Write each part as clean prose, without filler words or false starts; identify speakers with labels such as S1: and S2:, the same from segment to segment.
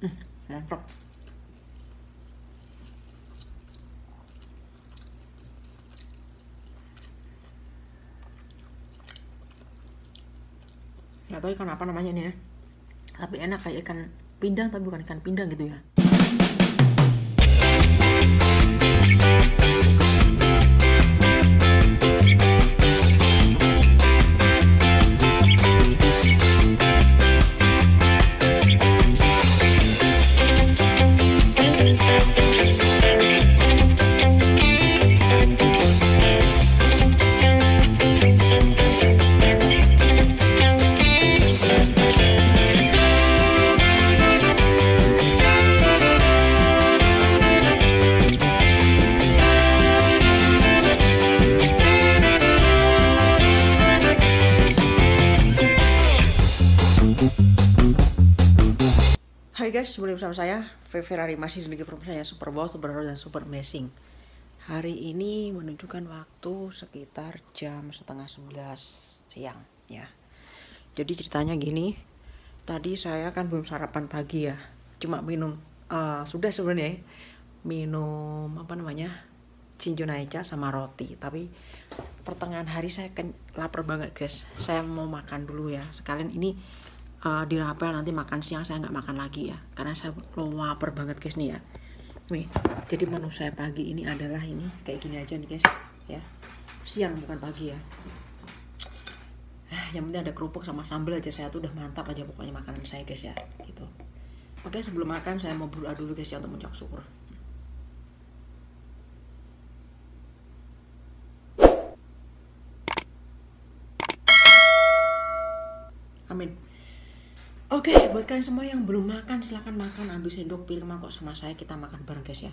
S1: Mantap. Gak tau ikan apa namanya nih ya, tapi enak, kayak ikan pindang tapi bukan ikan pindang gitu ya. Hai guys, kembali bersama saya Ferrari, masih sedikit program saya Super Wow, Super Hero, dan Super Amazing. Hari ini menunjukkan waktu sekitar jam setengah 11 siang ya. Jadi ceritanya gini, tadi saya kan belum sarapan pagi ya, cuma minum sudah sebenarnya minum Cinjunaicha sama roti. Tapi pertengahan hari saya lapar banget guys, saya mau makan dulu ya. Sekalian ini dirapel, nanti makan siang saya nggak makan lagi ya, karena saya lapar banget guys nih ya. Nih, jadi menu saya pagi ini adalah ini kayak gini aja nih guys ya, siang bukan pagi ya. Yang penting ada kerupuk sama sambal aja, saya tuh udah mantap aja pokoknya makanan saya guys ya gitu. Oke, sebelum makan saya mau berdoa dulu guys ya untuk mengucap syukur. Amin. Oke, buat kalian semua yang belum makan, silahkan makan, ambil sendok, pilih mangkok sama saya, kita makan bareng guys ya.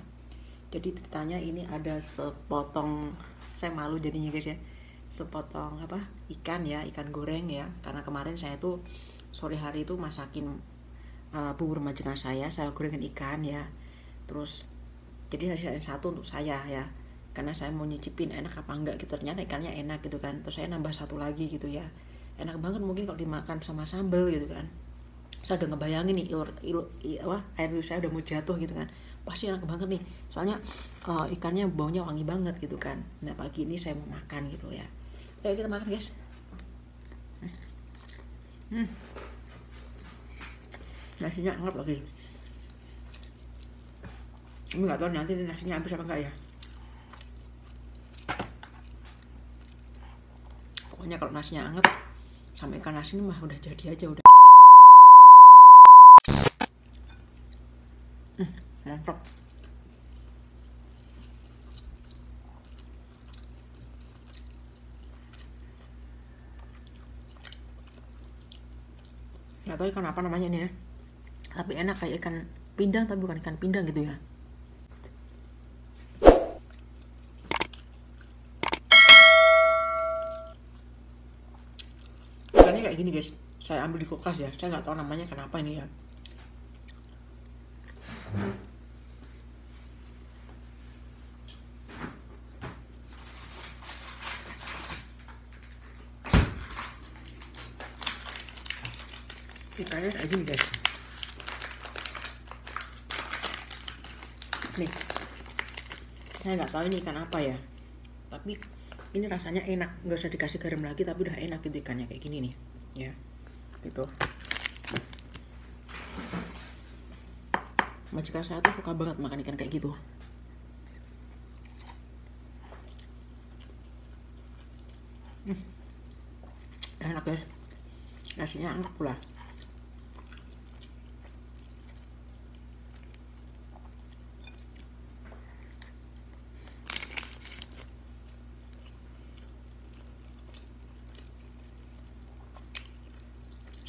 S1: Jadi ceritanya ini ada sepotong, saya malu jadinya guys ya, sepotong ikan ya, ikan goreng ya. Karena kemarin saya tuh sore hari itu masakin bubur majikan saya gorengin ikan ya. Terus jadi saya sisain satu untuk saya ya, karena saya mau nyicipin enak apa enggak gitu. Ternyata ikannya enak gitu kan, terus saya nambah satu lagi gitu ya. Enak banget mungkin kalau dimakan sama sambal gitu kan. Saya udah ngebayangin nih air liur saya udah mau jatuh gitu kan, pasti enak banget nih, soalnya ikannya baunya wangi banget gitu kan. Nah pagi ini saya mau makan gitu ya. Ayo kita makan guys. Nasinya hangat lagi. Ini nggak tahu nanti nasinya habis apa enggak ya. Pokoknya kalau nasinya hangat sama ikan asin mah udah jadi aja udah. Mantap. Gak tau ikan apa namanya nih ya, tapi enak, kayak ikan pindang tapi bukan ikan pindang gitu ya. Ikannya kayak gini guys, saya ambil di kulkas ya, saya nggak tahu namanya kenapa ini ya. Ikannya kayak gini guys. Nih, saya nggak tahu ini ikan apa ya, tapi ini rasanya enak, nggak usah dikasih garam lagi tapi udah enak gitu ikannya kayak gini nih ya gitu. Majikan saya tuh suka banget makan ikan kayak gitu. Enak guys, nasinya enak pula.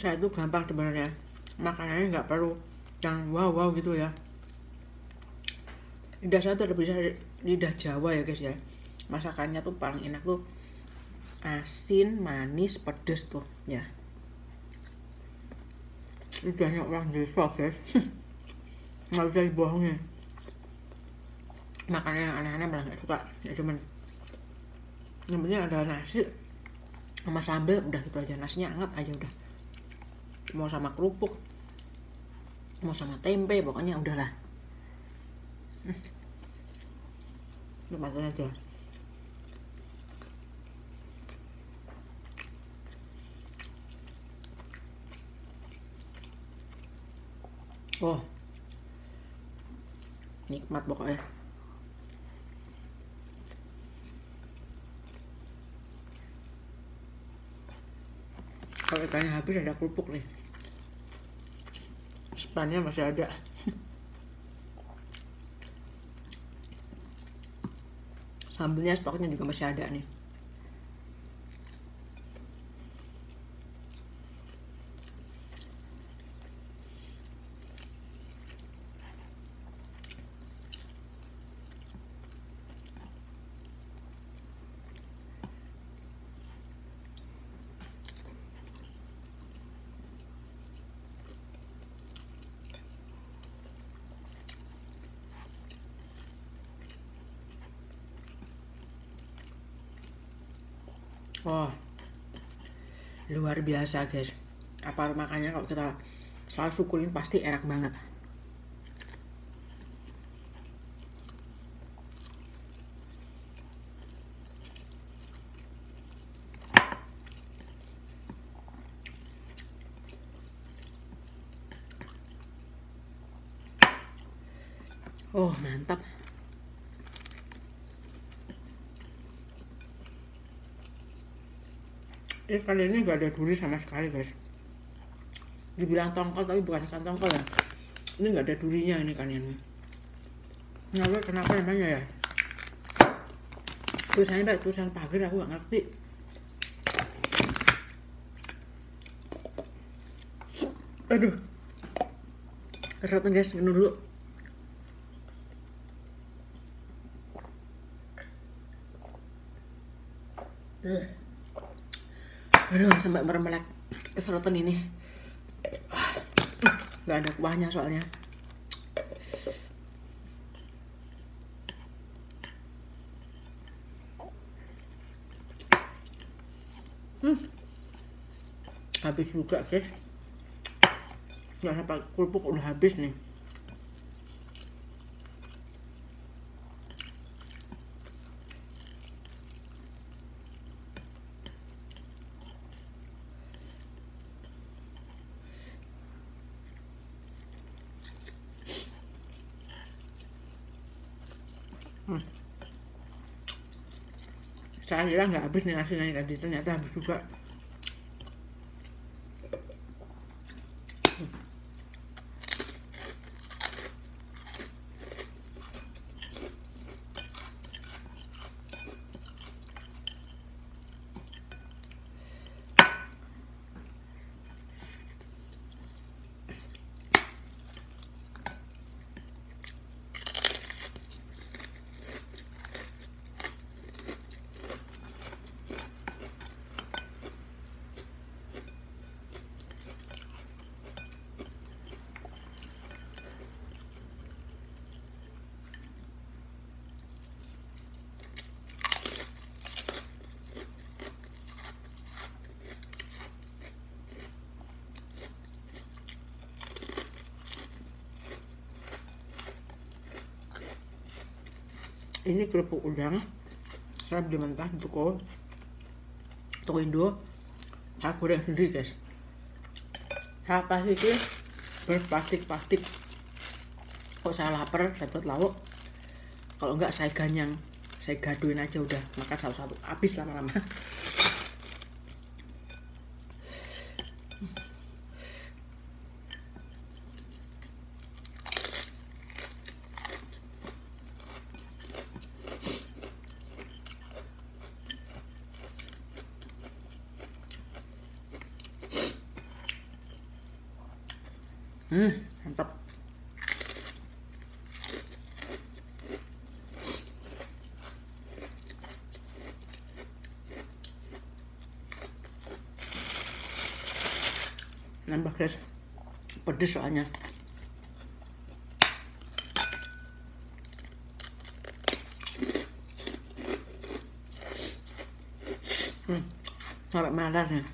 S1: Saya tuh gampang sebenarnya, makanannya nggak perlu yang wow gitu ya. Lidah saya tuh lebih lidah Jawa ya guys ya. Masakannya tuh paling enak tuh asin, manis, pedes tuh ya. Lidahnya orang desa guys. Nggak bisa dibohongin. Makanan yang aneh-aneh malah nggak suka ya, cuman yang penting ada nasi sama sambal udah gitu aja. Nasinya hangat aja udah, mau sama kerupuk mau sama tempe, pokoknya udahlah. Makan aja. Oh, nikmat pokoknya. Kalau ikannya habis ada kerupuk nih. Spannya masih ada. Sambelnya stoknya juga masih ada nih. Oh, luar biasa guys. Apa makanya kalau kita selalu syukurin pasti enak banget. Oh, mantap. Kali ini gak ada duri sama sekali guys. Dibilang tongkol tapi bukan ikan tongkol ya. Ini gak ada durinya ini kan ini. Kenapa namanya ya? Tulisannya pakai tulisan pagar, aku gak ngerti. Aduh, keserotan guys, minum dulu. Aduh, sampai meremelek keserotan ini. Gak ada kuahnya soalnya. Habis juga guys. Gak sampai kerupuk udah habis nih. Saya kira nggak habis nih nasinya tadi, ternyata habis juga. Ini kerupuk udang saya beli mentah di toko Indo. Saya goreng sendiri guys. Saya plastikin berplastik. Kok saya lapar, saya buat lauk. Kalau enggak saya ganyang, saya gaduin aja udah, makan satu-satu habis lama-lama. Mantap. Nambah guys, pedes soalnya. Sampai melar nih.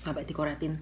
S1: sampai dikoretin.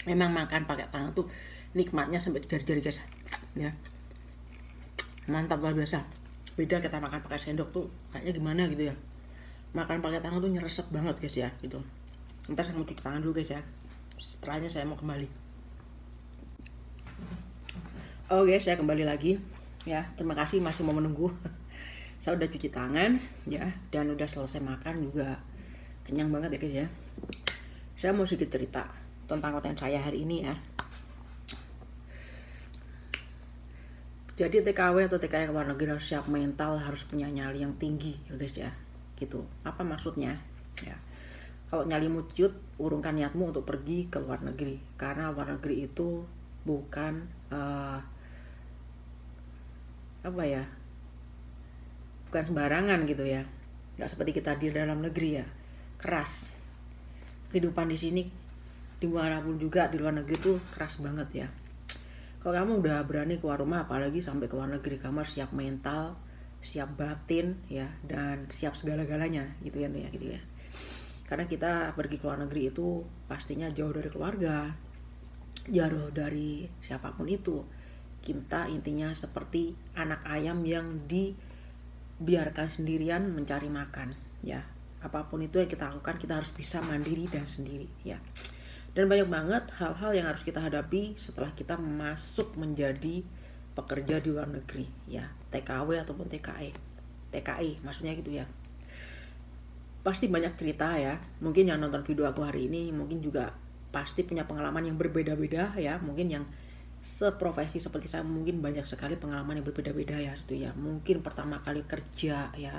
S1: Memang makan pakai tangan tuh nikmatnya sampai ke jari-jari guys ya, mantap luar biasa. Beda kita makan pakai sendok tuh kayaknya gimana gitu ya, makan pakai tangan tuh nyeresep banget guys ya gitu. Ntar saya mau cuci tangan dulu guys ya, setelahnya saya mau kembali. Oke, saya kembali lagi ya, terima kasih masih mau menunggu. Saya udah cuci tangan ya, dan udah selesai makan juga, kenyang banget ya guys ya. Saya mau sedikit cerita tentang konten saya hari ini ya. Jadi TKW atau TKI ke luar negeri harus siap mental, harus punya nyali yang tinggi ya guys ya gitu. Apa maksudnya ya? Kalau nyali mucut, urungkan niatmu untuk pergi ke luar negeri, karena luar negeri itu bukan bukan sembarangan gitu ya, nggak seperti kita di dalam negeri ya, keras. Kehidupan di sini dimanapun juga di luar negeri tuh keras banget ya. Kalau kamu udah berani keluar rumah, apalagi sampai ke luar negeri, kamu harus siap mental, siap batin ya, dan siap segala-galanya gitu ya gitu ya. Karena kita pergi ke luar negeri itu pastinya jauh dari keluarga, jauh dari siapapun itu. Kita intinya seperti anak ayam yang dibiarkan sendirian mencari makan ya. Apapun itu yang kita lakukan, kita harus bisa mandiri dan sendiri ya. Dan banyak banget hal-hal yang harus kita hadapi setelah kita masuk menjadi pekerja di luar negeri ya, TKW ataupun TKI maksudnya gitu ya. Pasti banyak cerita ya, mungkin yang nonton video aku hari ini mungkin juga pasti punya pengalaman yang berbeda-beda ya. Mungkin yang seprofesi seperti saya mungkin banyak sekali pengalaman yang berbeda-beda ya gitu ya. Mungkin pertama kali kerja ya,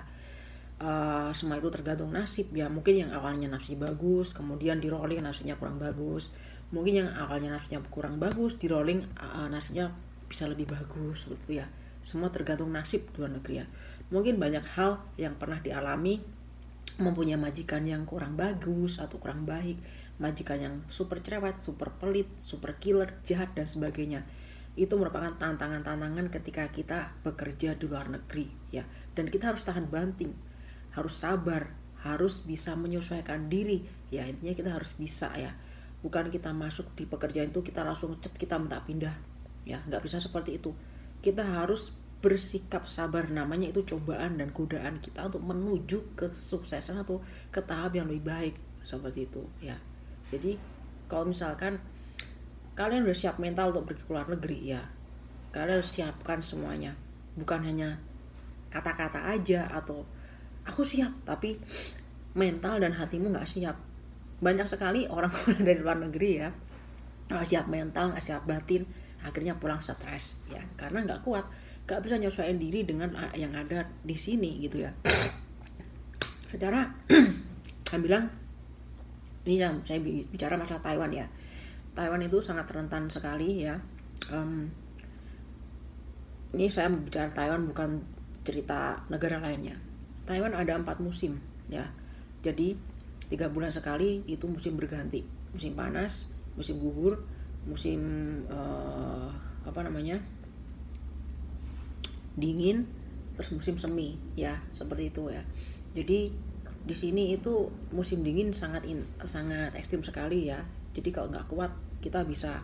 S1: semua itu tergantung nasib ya. Mungkin yang awalnya nasinya bagus, kemudian di rolling nasinya kurang bagus. Mungkin yang awalnya nasinya kurang bagus, di rolling nasinya bisa lebih bagus gitu ya. Semua tergantung nasib di luar negeri ya. Mungkin banyak hal yang pernah dialami, mempunyai majikan yang kurang bagus atau kurang baik, majikan yang super cerewet, super pelit, super killer, jahat dan sebagainya. Itu merupakan tantangan-tantangan ketika kita bekerja di luar negeri ya. Dan kita harus tahan banting, harus sabar, harus bisa menyesuaikan diri ya. Intinya kita harus bisa ya, bukan kita masuk di pekerjaan itu kita langsung kita minta pindah ya, nggak bisa seperti itu. Kita harus bersikap sabar, namanya itu cobaan dan godaan kita untuk menuju ke kesuksesan atau ke tahap yang lebih baik seperti itu ya. Jadi kalau misalkan kalian udah siap mental untuk pergi ke luar negeri ya, kalian harus siapkan semuanya, bukan hanya kata-kata aja atau aku siap tapi mental dan hatimu nggak siap. Banyak sekali orang dari luar negeri ya, nggak siap mental, nggak siap batin, akhirnya pulang stres ya, karena nggak kuat, nggak bisa nyesuaiin diri dengan yang ada di sini gitu ya. Saudara, saya bilang ini saya bicara masalah Taiwan ya. Taiwan itu sangat rentan sekali ya. Ini saya bicara Taiwan, bukan cerita negara lainnya. Taiwan ada 4 musim ya. Jadi 3 bulan sekali itu musim berganti. Musim panas, musim gugur, musim dingin, terus musim semi ya, seperti itu ya. Jadi di sini itu musim dingin sangat ekstrim sekali ya. Jadi kalau nggak kuat kita bisa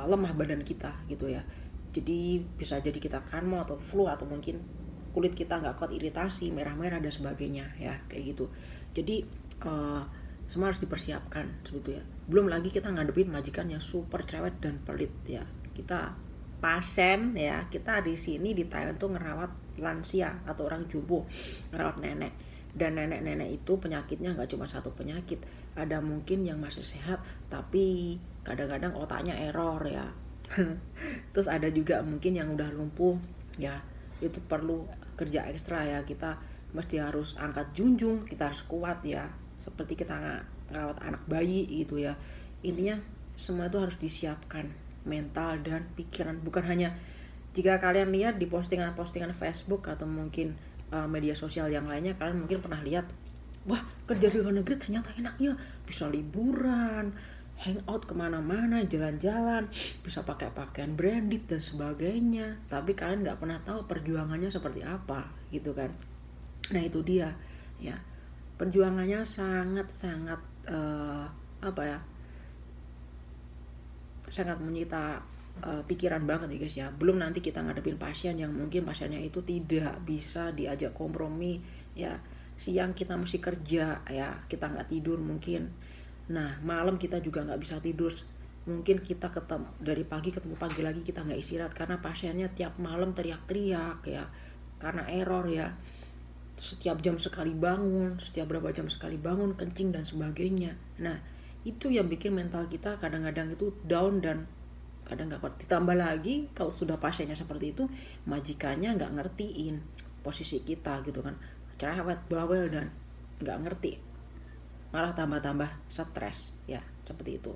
S1: lemah badan kita gitu ya. Jadi bisa jadi kita kanmo atau flu, atau mungkin kulit kita nggak kuat, iritasi, merah-merah dan sebagainya ya, kayak gitu. Jadi semua harus dipersiapkan seperti itu ya. Belum lagi kita ngadepin majikan yang super cerewet dan pelit ya. Kita pasien ya, kita di sini di Thailand tuh ngerawat lansia atau orang jumbo, ngerawat nenek. Dan nenek-nenek itu penyakitnya nggak cuma satu penyakit, ada mungkin yang masih sehat tapi kadang-kadang otaknya error ya. Terus ada juga mungkin yang udah lumpuh ya, itu perlu kerja ekstra ya. Kita mesti harus angkat junjung, kita harus kuat ya, seperti kita ngerawat anak bayi gitu ya. Intinya semua itu harus disiapkan, mental dan pikiran. Bukan hanya jika kalian lihat di postingan-postingan Facebook atau mungkin media sosial yang lainnya, kalian mungkin pernah lihat, wah kerja di luar negeri ternyata enak ya, bisa liburan, hangout kemana-mana, jalan-jalan, bisa pakai pakaian branded dan sebagainya. Tapi kalian nggak pernah tahu perjuangannya seperti apa gitu kan. Nah itu dia ya, perjuangannya sangat-sangat sangat menyita pikiran banget ya guys ya. Belum nanti kita ngadepin pasien yang mungkin pasiennya itu tidak bisa diajak kompromi ya. Siang kita mesti kerja ya, kita nggak tidur mungkin. Nah malam kita juga nggak bisa tidur, mungkin kita ketemu dari pagi ketemu pagi lagi, kita nggak istirahat karena pasiennya tiap malam teriak-teriak ya, karena error ya, setiap jam sekali bangun, setiap berapa jam sekali bangun, kencing dan sebagainya. Nah itu yang bikin mental kita kadang-kadang itu down dan kadang nggak kuat. Ditambah lagi kalau sudah pasiennya seperti itu, majikannya nggak ngertiin posisi kita gitu kan, cerewet, bawel dan nggak ngerti, malah tambah-tambah stres ya, seperti itu.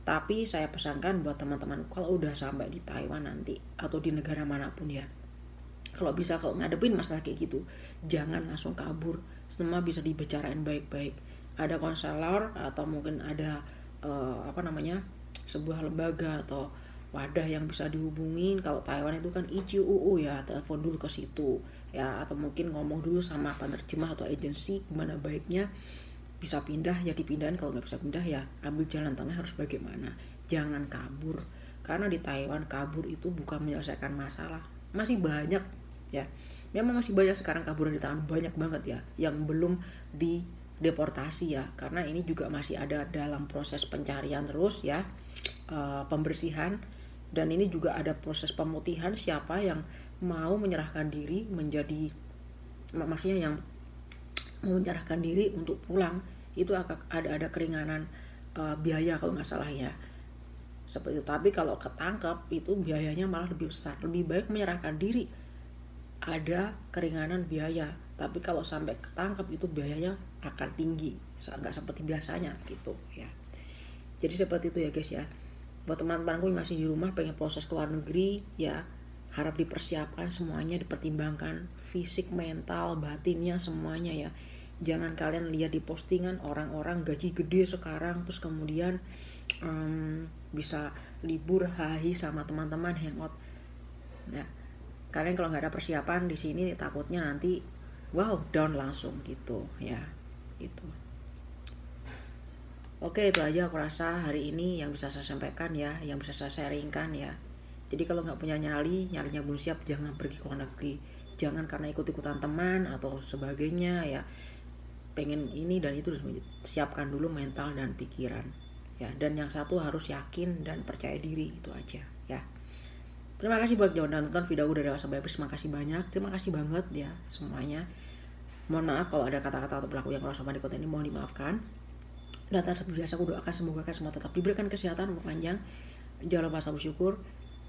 S1: Tapi saya pesankan buat teman-teman, kalau udah sampai di Taiwan nanti atau di negara manapun ya, kalau bisa, kalau ngadepin masalah kayak gitu, jangan langsung kabur. Semua bisa dibicarain baik-baik. Ada konselor atau mungkin ada sebuah lembaga atau wadah yang bisa dihubungin. Kalau Taiwan itu kan ICUU ya, telepon dulu ke situ ya, atau mungkin ngomong dulu sama penerjemah atau agensi gimana baiknya. Bisa pindah ya dipindahin, kalau nggak bisa pindah ya ambil jalan tengah, harus bagaimana. Jangan kabur, karena di Taiwan kabur itu bukan menyelesaikan masalah. Masih banyak ya, memang masih banyak sekarang kabur di Taiwan, banyak banget ya yang belum dideportasi ya, karena ini juga masih ada dalam proses pencarian terus ya, pembersihan, dan ini juga ada proses pemutihan. Siapa yang mau menyerahkan diri menjadi, maksudnya yang mau menyerahkan diri untuk pulang, itu ada keringanan biaya kalau nggak salah ya, seperti itu. Tapi kalau ketangkep itu biayanya malah lebih besar. Lebih baik menyerahkan diri, ada keringanan biaya. Tapi kalau sampai ketangkep itu biayanya akan tinggi, nggak seperti biasanya gitu ya. Jadi seperti itu ya guys ya. Buat teman-temanku yang masih di rumah pengen proses ke luar negeri ya, harap dipersiapkan semuanya, dipertimbangkan fisik, mental, batinnya semuanya ya. Jangan kalian lihat di postingan orang-orang gaji gede sekarang terus kemudian bisa libur hahi sama teman-teman, hangout. Nah, kalian kalau nggak ada persiapan di sini takutnya nanti wow down langsung gitu ya, gitu. Oke, itu aja aku rasa hari ini yang bisa saya sampaikan ya, yang bisa saya sharingkan ya. Jadi kalau nggak punya nyalinya belum siap, jangan pergi ke luar negeri. Jangan karena ikut-ikutan teman atau sebagainya ya, pengen ini dan itu, siapkan dulu mental dan pikiran ya. Dan yang satu harus yakin dan percaya diri, itu aja ya. Terima kasih buat yang udah nonton video dari Dewasa Baby, terima kasih banyak, terima kasih banget ya semuanya. Mohon maaf kalau ada kata-kata atau perilaku yang kurang sopan di konten ini, mohon dimaafkan. Dan seperti biasa aku doakan semoga kalian semua tetap diberikan kesehatan, umur panjang, jangan lupa selalu bersyukur,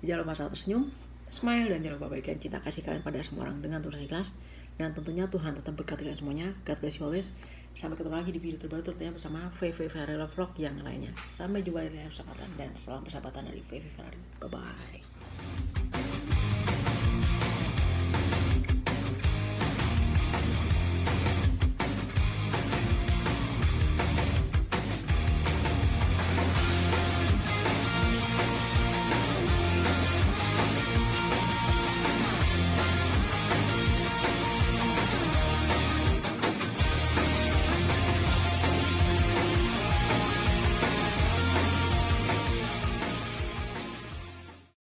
S1: jangan lupa selalu tersenyum, smile, dan jangan lupa bagikan cinta kasih kalian pada semua orang dengan tulus ikhlas. Dan tentunya Tuhan tetap berkati kalian semuanya. God bless you always. Sampai ketemu lagi di video terbaru tentunya bersama VV Ferrari Vlog yang lainnya. Sampai jumpa di lain kesempatan dan salam persahabatan dari VV Ferrari. Bye bye.